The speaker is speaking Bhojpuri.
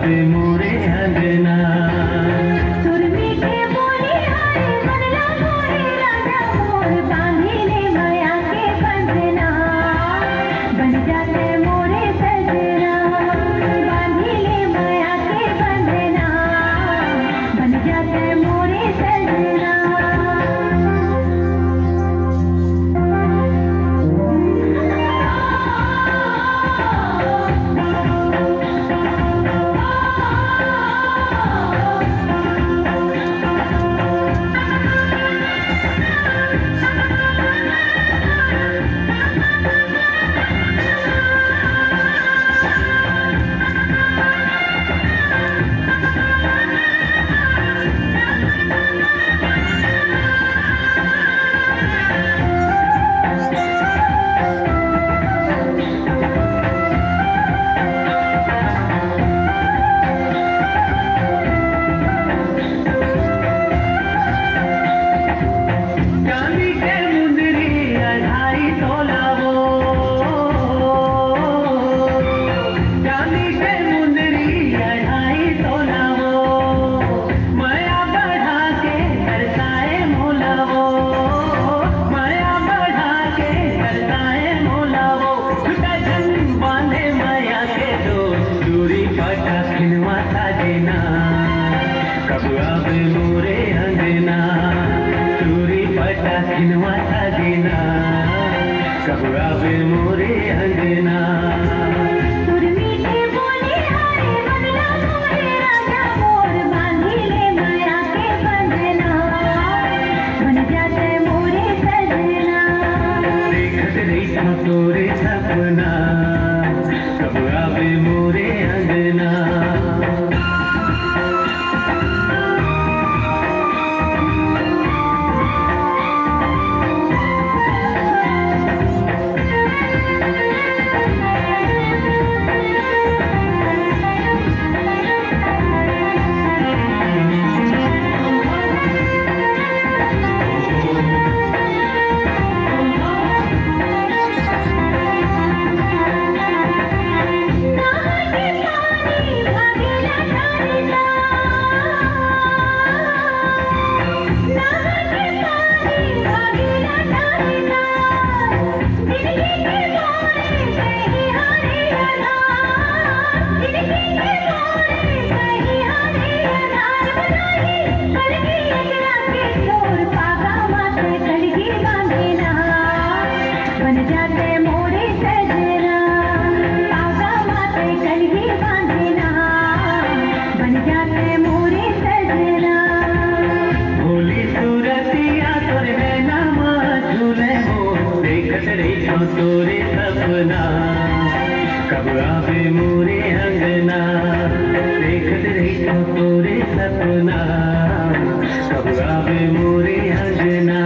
आवे मोरे अंगना। सुर मीठे बोले हाय बनला मोरे राजा मोर बांधिले माया के बंधना। बन जाते मोरे सजना बांधिले माया के बंधना। बन जाते मोरे सजना। कब आवे मोरे अंगना चूरी पटा खिलवा था देना। कब आवे मोरे अंगना। सुर मीठे बोले हाय बनला मोरे राजा मोर बांधिले माया के बंधना। बन जाते मोरे सजना। देखत रही तोरे सपना। कब आवे मोरे अंगना। तोरे सपना कब आवे मोरे अंगना। देखत रही तोरे सपना कब आवे मोरे अंगना।